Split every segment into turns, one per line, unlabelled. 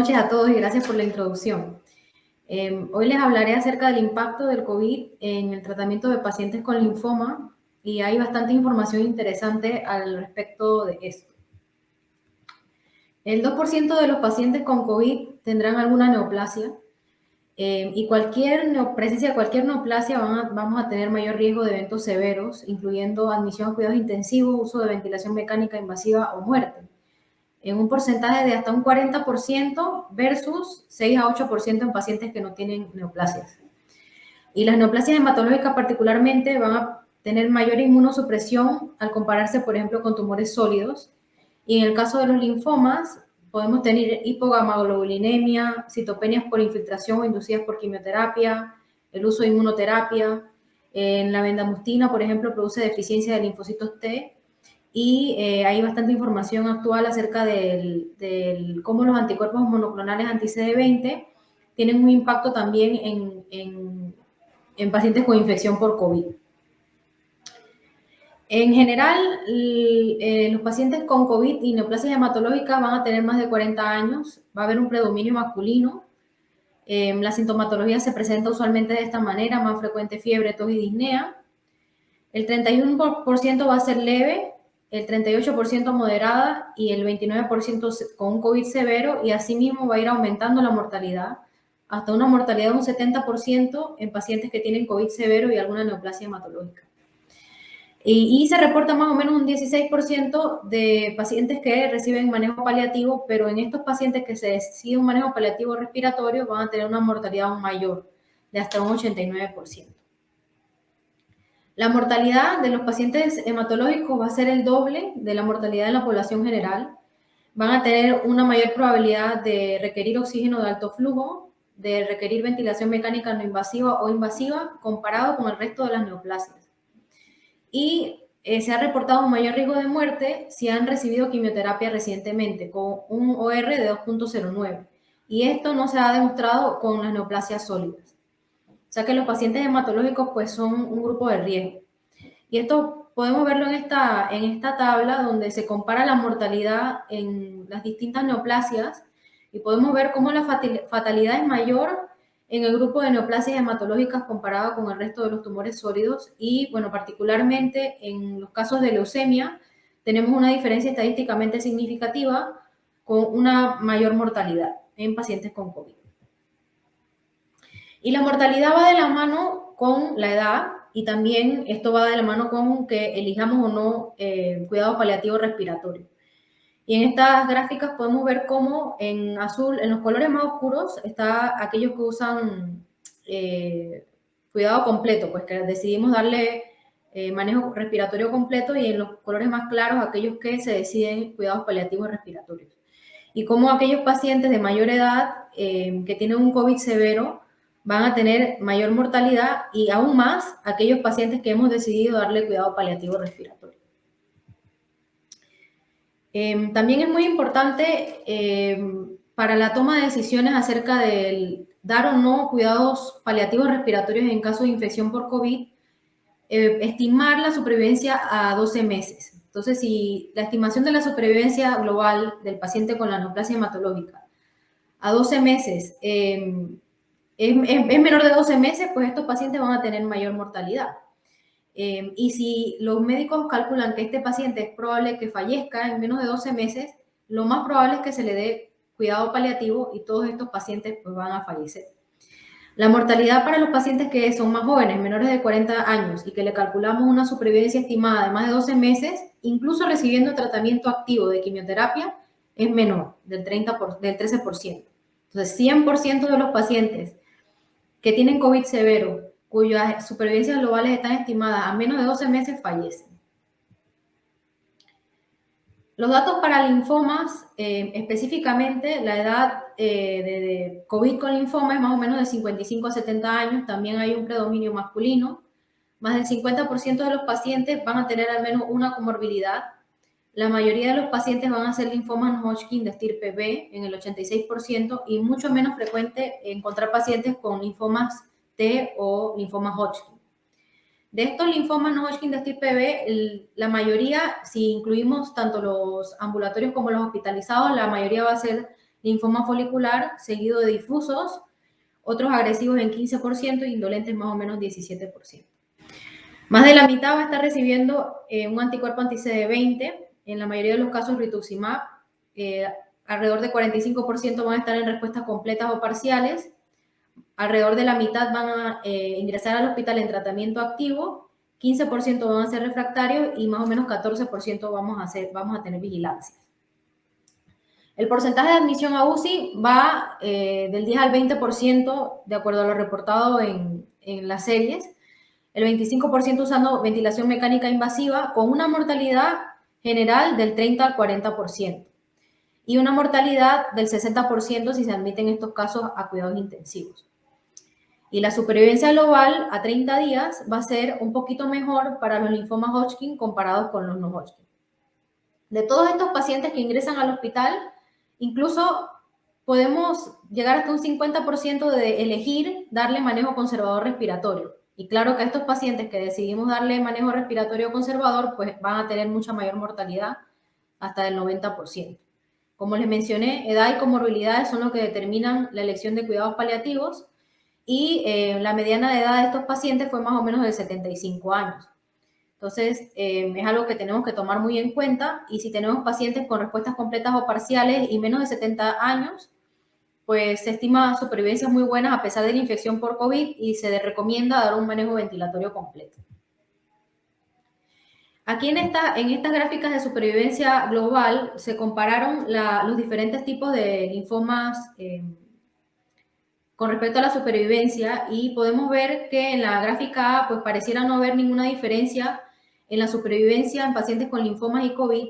noches a todos y gracias por la introducción. Hoy les hablaré acerca del impacto del COVID en el tratamiento de pacientes con linfoma y hay bastante información interesante al respecto de esto. El 2% de los pacientes con COVID tendrán alguna neoplasia y presencia de cualquier neoplasia vamos a tener mayor riesgo de eventos severos, incluyendo admisión a cuidados intensivos, uso de ventilación mecánica invasiva o muerte, en un porcentaje de hasta un 40% versus 6 a 8% en pacientes que no tienen neoplasias. Y las neoplasias hematológicas particularmente van a tener mayor inmunosupresión al compararse, por ejemplo, con tumores sólidos. Y en el caso de los linfomas, podemos tener hipogamaglobulinemia, citopenias por infiltración o inducidas por quimioterapia, el uso de inmunoterapia. En la bendamustina, por ejemplo, produce deficiencia de linfocitos T, y hay bastante información actual acerca del cómo los anticuerpos monoclonales anti-CD20 tienen un impacto también en pacientes con infección por COVID. En general, los pacientes con COVID y neoplasias hematológicas van a tener más de 40 años, va a haber un predominio masculino. La sintomatología se presenta usualmente de esta manera: más frecuente fiebre, tos y disnea. El 31% va a ser leve, el 38% moderada y el 29% con un COVID severo, y asimismo va a ir aumentando la mortalidad hasta una mortalidad de un 70% en pacientes que tienen COVID severo y alguna neoplasia hematológica. Y se reporta más o menos un 16% de pacientes que reciben manejo paliativo, pero en estos pacientes que se decide un manejo paliativo respiratorio van a tener una mortalidad aún mayor, de hasta un 89%. La mortalidad de los pacientes hematológicos va a ser el doble de la mortalidad de la población general. Van a tener una mayor probabilidad de requerir oxígeno de alto flujo, de requerir ventilación mecánica no invasiva o invasiva, comparado con el resto de las neoplasias. Y se ha reportado un mayor riesgo de muerte si han recibido quimioterapia recientemente, con un OR de 2.09. Y esto no se ha demostrado con las neoplasias sólidas. O sea que los pacientes hematológicos pues son un grupo de riesgo. Y esto podemos verlo en esta tabla donde se compara la mortalidad en las distintas neoplasias, y podemos ver cómo la fatalidad es mayor en el grupo de neoplasias hematológicas comparado con el resto de los tumores sólidos. Y bueno, particularmente en los casos de leucemia tenemos una diferencia estadísticamente significativa con una mayor mortalidad en pacientes con COVID. Y la mortalidad va de la mano con la edad, y también esto va de la mano con que elijamos o no cuidado paliativo respiratorio. Y en estas gráficas podemos ver cómo en azul, en los colores más oscuros, está aquellos que usan cuidado completo, pues que decidimos darle manejo respiratorio completo, y en los colores más claros aquellos que se deciden cuidados paliativos respiratorios. Y cómo aquellos pacientes de mayor edad que tienen un COVID severo van a tener mayor mortalidad, y aún más aquellos pacientes que hemos decidido darle cuidado paliativo respiratorio. También es muy importante para la toma de decisiones acerca del dar o no cuidados paliativos respiratorios en caso de infección por COVID, estimar la supervivencia a 12 meses. Entonces, si la estimación de la supervivencia global del paciente con la neoplasia hematológica a 12 meses es menor de 12 meses, pues estos pacientes van a tener mayor mortalidad. Y si los médicos calculan que este paciente es probable que fallezca en menos de 12 meses, lo más probable es que se le dé cuidado paliativo y todos estos pacientes pues van a fallecer. La mortalidad para los pacientes que son más jóvenes, menores de 40 años, y que le calculamos una supervivencia estimada de más de 12 meses, incluso recibiendo tratamiento activo de quimioterapia, es menor, del 13%. Entonces, 100% de los pacientes que tienen COVID severo, cuyas supervivencias globales están estimadas a menos de 12 meses, fallecen. Los datos para linfomas, específicamente la edad de COVID con linfoma es más o menos de 55 a 70 años. También hay un predominio masculino. Más del 50% de los pacientes van a tener al menos una comorbilidad. La mayoría de los pacientes van a ser linfomas Hodgkin de estirpe B en el 86%, y mucho menos frecuente encontrar pacientes con linfomas T o linfomas Hodgkin. De estos linfomas no Hodgkin de estirpe B, la mayoría, si incluimos tanto los ambulatorios como los hospitalizados, la mayoría va a ser linfoma folicular, seguido de difusos, otros agresivos en 15% y indolentes más o menos 17%. Más de la mitad va a estar recibiendo un anticuerpo anti-CD20, en la mayoría de los casos rituximab, alrededor de 45% van a estar en respuestas completas o parciales, alrededor de la mitad van a ingresar al hospital en tratamiento activo, 15% van a ser refractarios y más o menos 14% vamos a tener vigilancia. El porcentaje de admisión a UCI va del 10 al 20% de acuerdo a lo reportado en las series, el 25% usando ventilación mecánica invasiva con una mortalidad general del 30 al 40% y una mortalidad del 60% si se admiten estos casos a cuidados intensivos. Y la supervivencia global a 30 días va a ser un poquito mejor para los linfomas Hodgkin comparados con los no Hodgkin. De todos estos pacientes que ingresan al hospital, incluso podemos llegar hasta un 50% de elegir darle manejo conservador respiratorio. Y claro que a estos pacientes que decidimos darle manejo respiratorio conservador, pues van a tener mucha mayor mortalidad, hasta del 90%. Como les mencioné, edad y comorbilidades son lo que determinan la elección de cuidados paliativos y la mediana de edad de estos pacientes fue más o menos de 75 años. Entonces, es algo que tenemos que tomar muy en cuenta y si tenemos pacientes con respuestas completas o parciales y menos de 70 años, pues se estima supervivencias muy buenas a pesar de la infección por COVID y se recomienda dar un manejo ventilatorio completo. Aquí en estas gráficas de supervivencia global se compararon los diferentes tipos de linfomas con respecto a la supervivencia y podemos ver que en la gráfica A pues pareciera no haber ninguna diferencia en la supervivencia en pacientes con linfomas y COVID,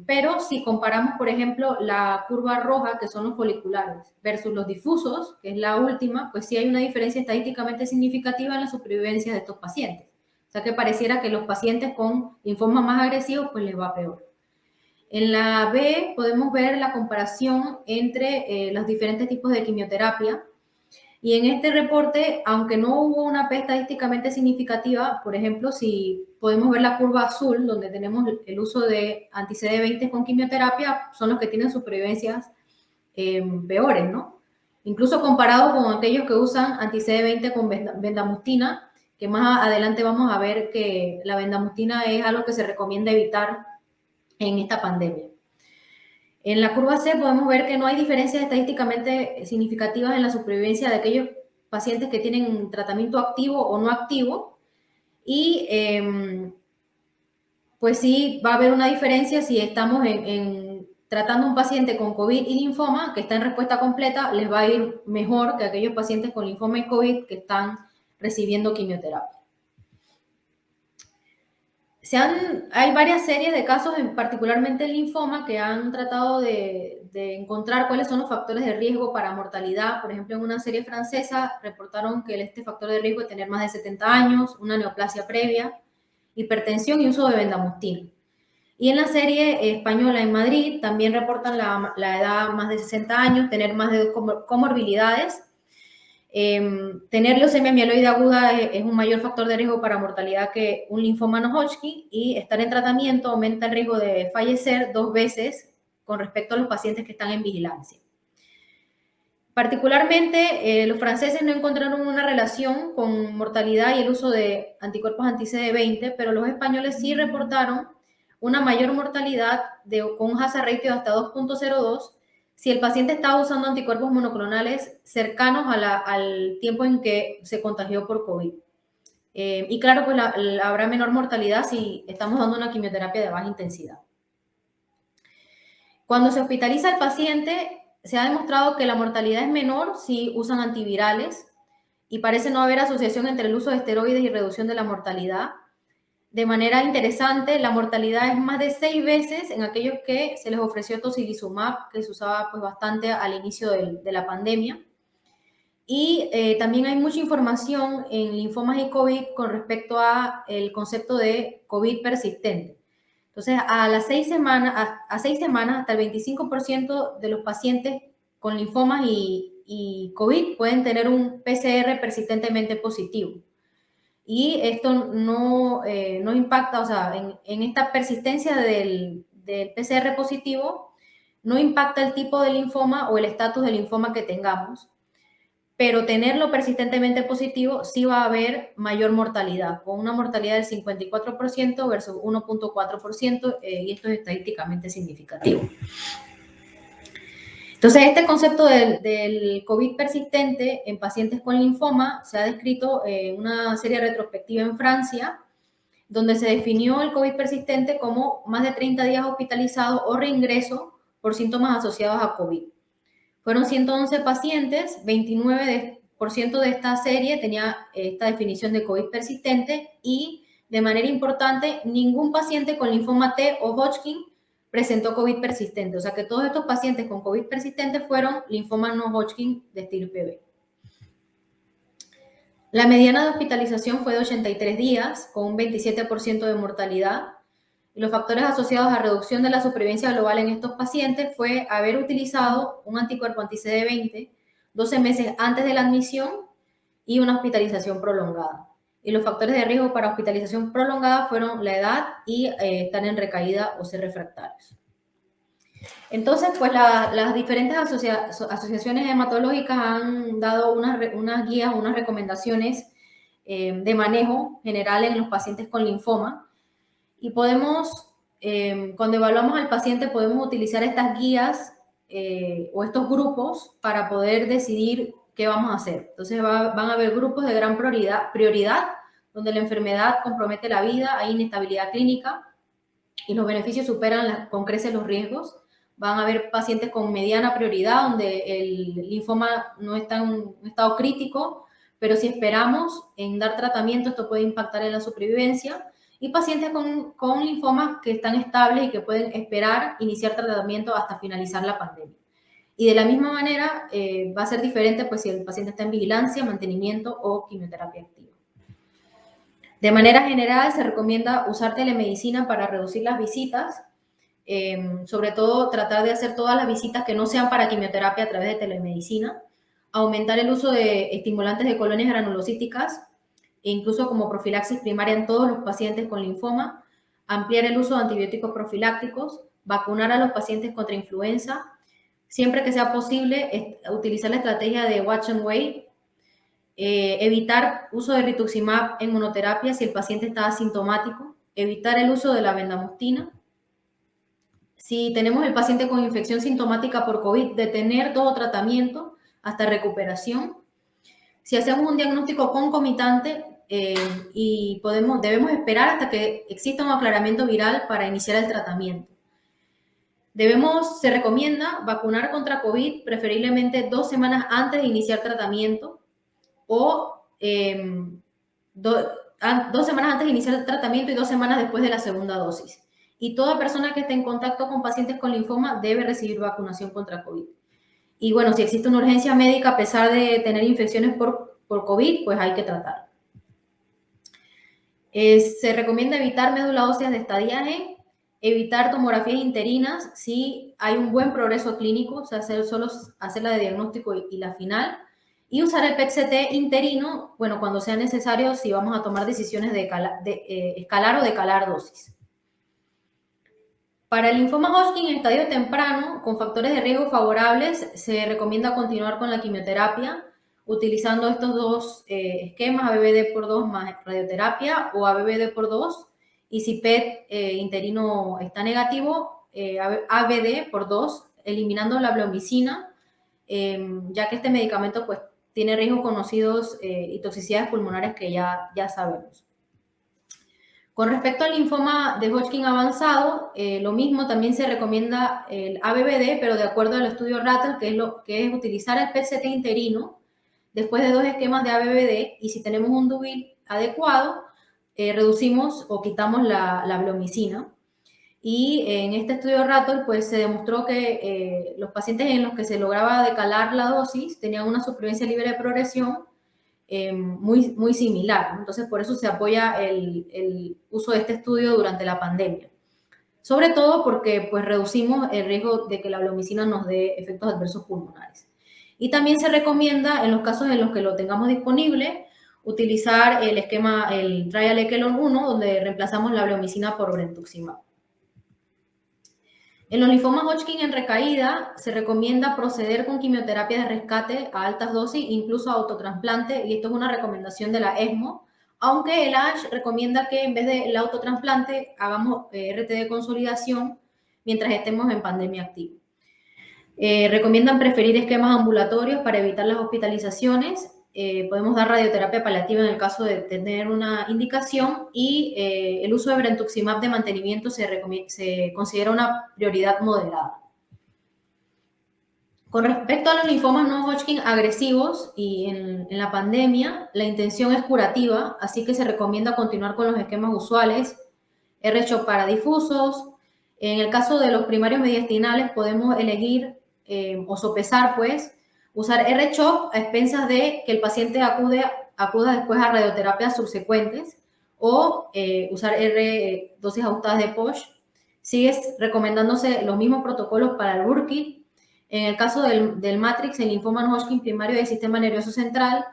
pero si comparamos, por ejemplo, la curva roja, que son los foliculares, versus los difusos, que es la última, pues sí hay una diferencia estadísticamente significativa en la supervivencia de estos pacientes. O sea que pareciera que los pacientes con linfomas más agresivos pues les va peor. En la B podemos ver la comparación entre los diferentes tipos de quimioterapia. Y en este reporte, aunque no hubo una P estadísticamente significativa, por ejemplo, si podemos ver la curva azul, donde tenemos el uso de anti-CD20 con quimioterapia, son los que tienen supervivencias peores, ¿no? Incluso comparado con aquellos que usan anti-CD20 con bendamustina, que más adelante vamos a ver que la bendamustina es algo que se recomienda evitar en esta pandemia. En la curva C podemos ver que no hay diferencias estadísticamente significativas en la supervivencia de aquellos pacientes que tienen tratamiento activo o no activo y pues sí va a haber una diferencia si estamos tratando a un paciente con COVID y linfoma que está en respuesta completa, les va a ir mejor que aquellos pacientes con linfoma y COVID que están recibiendo quimioterapia. Hay varias series de casos, particularmente el linfoma, que han tratado de encontrar cuáles son los factores de riesgo para mortalidad. Por ejemplo, en una serie francesa reportaron que este factor de riesgo es tener más de 70 años, una neoplasia previa, hipertensión y uso de bendamustina. Y en la serie española en Madrid también reportan la edad más de 60 años, tener más de comorbilidades. Tener leucemia mieloide aguda es un mayor factor de riesgo para mortalidad que un linfoma no Hodgkin y estar en tratamiento aumenta el riesgo de fallecer 2 veces con respecto a los pacientes que están en vigilancia. Particularmente, los franceses no encontraron una relación con mortalidad y el uso de anticuerpos anti-CD20, pero los españoles sí reportaron una mayor mortalidad con un hazard ratio de hasta 2.02 si el paciente estaba usando anticuerpos monoclonales cercanos al tiempo en que se contagió por COVID. Y claro, pues habrá menor mortalidad si estamos dando una quimioterapia de baja intensidad. Cuando se hospitaliza al paciente, se ha demostrado que la mortalidad es menor si usan antivirales y parece no haber asociación entre el uso de esteroides y reducción de la mortalidad. De manera interesante, la mortalidad es más de 6 veces en aquellos que se les ofreció tocilizumab, que se usaba pues bastante al inicio de la pandemia. Y también hay mucha información en linfomas y COVID con respecto a el concepto de COVID persistente. Entonces, a 6 semanas, hasta el 25% de los pacientes con linfomas y COVID pueden tener un PCR persistentemente positivo. Y esto no impacta, o sea, en esta persistencia del PCR positivo, no impacta el tipo de linfoma o el estatus del linfoma que tengamos, pero tenerlo persistentemente positivo sí va a haber mayor mortalidad, con una mortalidad del 54% versus 1.4%, y esto es estadísticamente significativo. Entonces, este concepto del COVID persistente en pacientes con linfoma se ha descrito en una serie retrospectiva en Francia, donde se definió el COVID persistente como más de 30 días hospitalizado o reingreso por síntomas asociados a COVID. Fueron 111 pacientes, 29% de esta serie tenía esta definición de COVID persistente y, de manera importante, ningún paciente con linfoma T o Hodgkin presentó COVID persistente. O sea que todos estos pacientes con COVID persistente fueron linfoma no Hodgkin de estirpe B. La mediana de hospitalización fue de 83 días, con un 27% de mortalidad. Y los factores asociados a reducción de la supervivencia global en estos pacientes fue haber utilizado un anticuerpo anti-CD20 12 meses antes de la admisión y una hospitalización prolongada. Y los factores de riesgo para hospitalización prolongada fueron la edad y estar en recaída o ser refractarios. Entonces, pues las diferentes asociaciones hematológicas han dado unas guías, unas recomendaciones de manejo general en los pacientes con linfoma. Y podemos, cuando evaluamos al paciente, podemos utilizar estas guías o estos grupos para poder decidir qué vamos a hacer. Entonces van a haber grupos de gran prioridad, donde la enfermedad compromete la vida, hay inestabilidad clínica y los beneficios superan con creces los riesgos. Van a haber pacientes con mediana prioridad, donde el linfoma no está en un estado crítico, pero si esperamos en dar tratamiento, esto puede impactar en la supervivencia. Y pacientes con linfomas que están estables y que pueden esperar iniciar tratamiento hasta finalizar la pandemia. Y de la misma manera va a ser diferente pues, si el paciente está en vigilancia, mantenimiento o quimioterapia activa. De manera general, se recomienda usar telemedicina para reducir las visitas, sobre todo tratar de hacer todas las visitas que no sean para quimioterapia a través de telemedicina, aumentar el uso de estimulantes de colonias granulocíticas, e incluso como profilaxis primaria en todos los pacientes con linfoma, ampliar el uso de antibióticos profilácticos, vacunar a los pacientes contra influenza, siempre que sea posible utilizar la estrategia de watch and wait, evitar uso de rituximab en monoterapia si el paciente está asintomático, evitar el uso de la bendamustina. Si tenemos el paciente con infección sintomática por COVID, detener todo tratamiento hasta recuperación. Si hacemos un diagnóstico concomitante y debemos esperar hasta que exista un aclaramiento viral para iniciar el tratamiento. Se recomienda vacunar contra COVID preferiblemente 2 semanas antes de iniciar tratamiento o 2 semanas antes de iniciar el tratamiento y 2 semanas después de la segunda dosis. Y toda persona que esté en contacto con pacientes con linfoma debe recibir vacunación contra COVID. Y bueno, si existe una urgencia médica a pesar de tener infecciones por COVID, pues hay que tratar. Se recomienda evitar médula óseas de estadiaje, evitar tomografías interinas si hay un buen progreso clínico, o sea, solo hacer la de diagnóstico y la final, y usar el PET-CT interino, bueno, cuando sea necesario, si vamos a tomar decisiones de escalar o decalar dosis. Para el linfoma Hodgkin en estadio temprano, con factores de riesgo favorables, se recomienda continuar con la quimioterapia, utilizando estos dos esquemas, ABVD por 2 más radioterapia o ABVD por 2, y si PET interino está negativo, ABD por 2, eliminando la bleomicina, ya que este medicamento pues, tiene riesgos conocidos y toxicidades pulmonares que ya sabemos. Con respecto al linfoma de Hodgkin avanzado, lo mismo también se recomienda el ABVD, pero de acuerdo al estudio Rattle, que es utilizar el PET-CT interino después de 2 esquemas de ABVD, y si tenemos un DUBIL adecuado, reducimos o quitamos la bleomicina. Y en este estudio Rattle, pues se demostró que los pacientes en los que se lograba decalar la dosis tenían una supervivencia libre de progresión muy similar. Entonces, por eso se apoya el uso de este estudio durante la pandemia. Sobre todo porque pues, reducimos el riesgo de que la bleomicina nos dé efectos adversos pulmonares. Y también se recomienda, en los casos en los que lo tengamos disponible, utilizar el esquema, el trial Echelon 1, donde reemplazamos la bleomicina por brentuximab. En los linfomas Hodgkin en recaída se recomienda proceder con quimioterapia de rescate a altas dosis, incluso autotrasplante, y esto es una recomendación de la ESMO, aunque el ASH recomienda que en vez del autotrasplante hagamos RT de consolidación mientras estemos en pandemia activa. Recomiendan preferir esquemas ambulatorios para evitar las hospitalizaciones. Podemos dar radioterapia paliativa en el caso de tener una indicación y el uso de brentuximab de mantenimiento se considera una prioridad moderada. Con respecto a los linfomas no Hodgkin agresivos y en la pandemia, la intención es curativa, así que se recomienda continuar con los esquemas usuales, R-CHOP para difusos. En el caso de los primarios mediastinales podemos elegir o sopesar, pues, usar R-CHOP a expensas de que el paciente acuda después a radioterapias subsecuentes o usar dosis ajustadas de POSH. Sigue recomendándose los mismos protocolos para el Burkitt. En el caso del Matrix, el linfoma no Hodgkin primario del sistema nervioso central,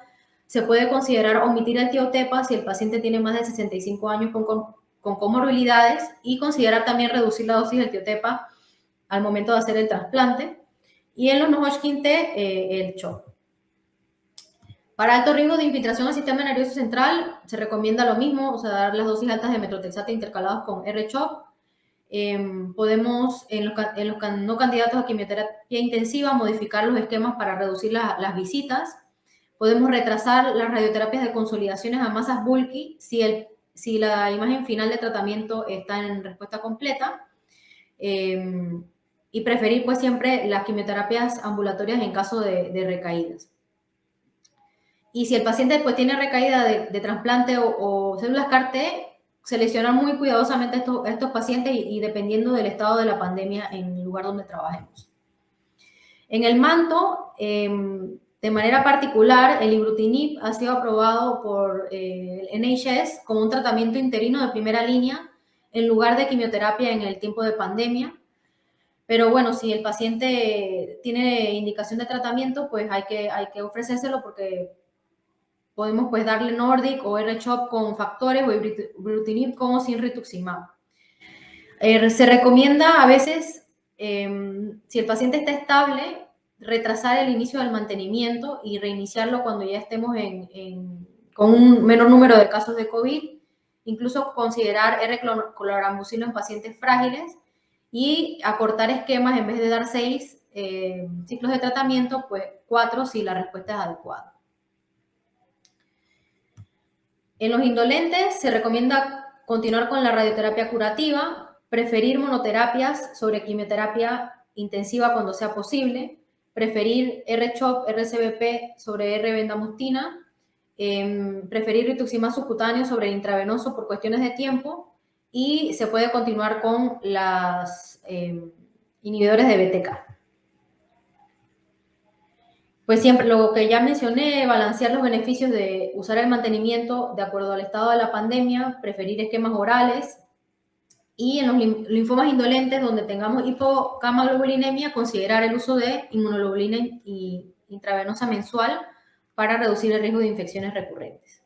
se puede considerar omitir el tiotepa si el paciente tiene más de 65 años con comorbilidades y considerar también reducir la dosis del tiotepa al momento de hacer el trasplante. Y en los no Hodgkin T, el CHOP. Para alto riesgo de infiltración al sistema nervioso central, se recomienda lo mismo, o sea, dar las dosis altas de metotrexato intercalados con R-CHOP. Podemos, en los no candidatos a quimioterapia intensiva, modificar los esquemas para reducir las visitas. Podemos retrasar las radioterapias de consolidaciones a masas bulky si la imagen final de tratamiento está en respuesta completa. Y preferir pues siempre las quimioterapias ambulatorias en caso de recaídas. Y si el paciente pues tiene recaída de trasplante o células CAR-T, seleccionar muy cuidadosamente a estos pacientes y dependiendo del estado de la pandemia en el lugar donde trabajemos. En el manto, de manera particular, el ibrutinib ha sido aprobado por el NHS como un tratamiento interino de primera línea en lugar de quimioterapia en el tiempo de pandemia. Pero bueno, si el paciente tiene indicación de tratamiento, pues hay que ofrecérselo porque podemos pues darle Nordic o R-CHOP con factores o ibrutinib con o sin rituximab. Se recomienda a veces, si el paciente está estable, retrasar el inicio del mantenimiento y reiniciarlo cuando ya estemos con un menor número de casos de COVID, incluso considerar R-cloramucilo en pacientes frágiles y acortar esquemas en vez de dar 6 ciclos de tratamiento, pues 4 si la respuesta es adecuada. En los indolentes se recomienda continuar con la radioterapia curativa, preferir monoterapias sobre quimioterapia intensiva cuando sea posible, preferir R-CHOP, RCBP sobre R-bendamustina, preferir rituximab subcutáneo sobre el intravenoso por cuestiones de tiempo y se puede continuar con las inhibidores de BTK. Pues siempre lo que ya mencioné, balancear los beneficios de usar el mantenimiento de acuerdo al estado de la pandemia, preferir esquemas orales y en los linfomas indolentes donde tengamos hipogama-globulinemia, considerar el uso de inmunoglobulina intravenosa mensual para reducir el riesgo de infecciones recurrentes.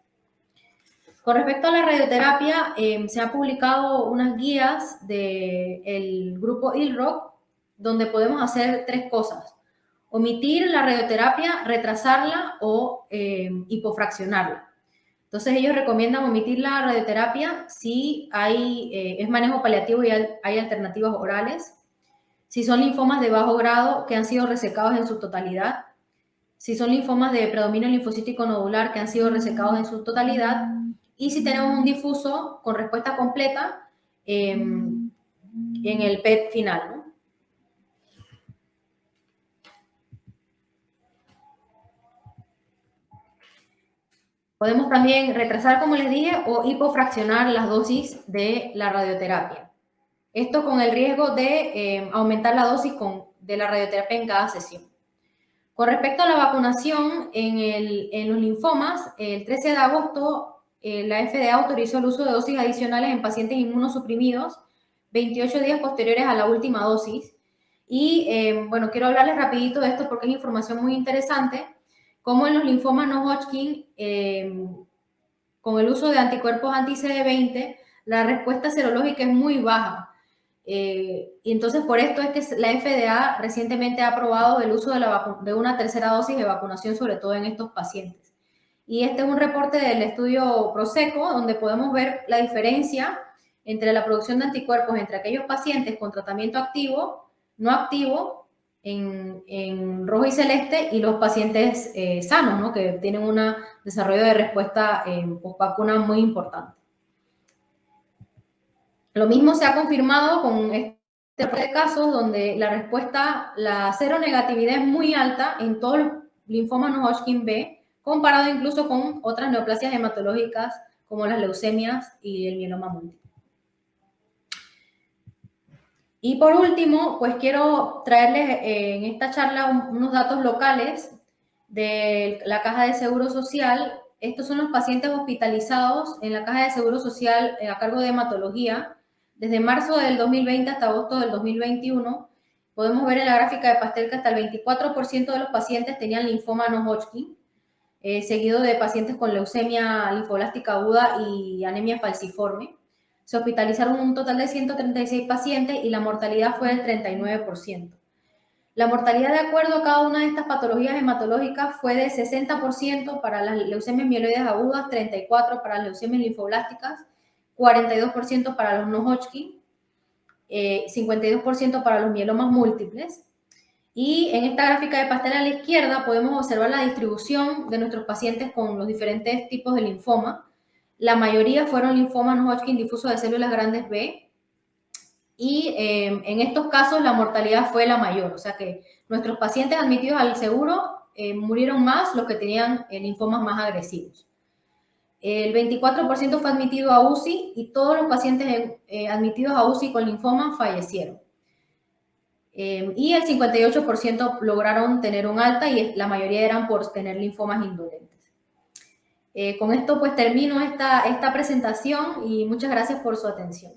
Con respecto a la radioterapia, se han publicado unas guías del grupo ILROC donde podemos hacer 3 cosas. Omitir la radioterapia, retrasarla o hipofraccionarla. Entonces ellos recomiendan omitir la radioterapia si es manejo paliativo y hay alternativas orales, si son linfomas de bajo grado que han sido resecados en su totalidad, si son linfomas de predominio linfocítico nodular que han sido resecados en su totalidad y si tenemos un difuso con respuesta completa en el PET final, ¿no? Podemos también retrasar, como les dije, o hipofraccionar las dosis de la radioterapia. Esto con el riesgo de aumentar la dosis de la radioterapia en cada sesión. Con respecto a la vacunación en los linfomas, el 13 de agosto la FDA autorizó el uso de dosis adicionales en pacientes inmunosuprimidos 28 días posteriores a la última dosis. Y bueno, quiero hablarles rapidito de esto porque es información muy interesante. Como en los linfomas no Hodgkin, con el uso de anticuerpos anti-CD20, la respuesta serológica es muy baja. Y entonces por esto es que la FDA recientemente ha aprobado el uso de una tercera dosis de vacunación, sobre todo en estos pacientes. Y este es un reporte del estudio Proseco, donde podemos ver la diferencia entre la producción de anticuerpos entre aquellos pacientes con tratamiento activo, no activo, en rojo y celeste, y los pacientes sanos, ¿no? Que tienen un desarrollo de respuesta post-vacuna muy importante. Lo mismo se ha confirmado con este tipo de casos donde la respuesta, la seronegatividad es muy alta en todos los linfomas no Hodgkin B, comparado incluso con otras neoplasias hematológicas como las leucemias y el mieloma múltiple. Y por último, pues quiero traerles en esta charla unos datos locales de la Caja de Seguro Social. Estos son los pacientes hospitalizados en la Caja de Seguro Social a cargo de hematología desde marzo del 2020 hasta agosto del 2021. Podemos ver en la gráfica de pastel que hasta el 24% de los pacientes tenían linfoma no Hodgkin, seguido de pacientes con leucemia linfoblástica aguda y anemia falciforme. Se hospitalizaron un total de 136 pacientes y la mortalidad fue del 39%. La mortalidad de acuerdo a cada una de estas patologías hematológicas fue de 60% para las leucemias mieloides agudas, 34% para las leucemias linfoblásticas, 42% para los no Hodgkin, 52% para los mielomas múltiples. Y en esta gráfica de pastel a la izquierda podemos observar la distribución de nuestros pacientes con los diferentes tipos de linfoma. La mayoría fueron linfomas no Hodgkin difusos de células grandes B, y en estos casos la mortalidad fue la mayor, o sea que nuestros pacientes admitidos al seguro murieron más los que tenían linfomas más agresivos. El 24% fue admitido a UCI y todos los pacientes admitidos a UCI con linfoma fallecieron. Y el 58% lograron tener un alta y la mayoría eran por tener linfomas indolentes. Con esto pues termino esta presentación y muchas gracias por su atención.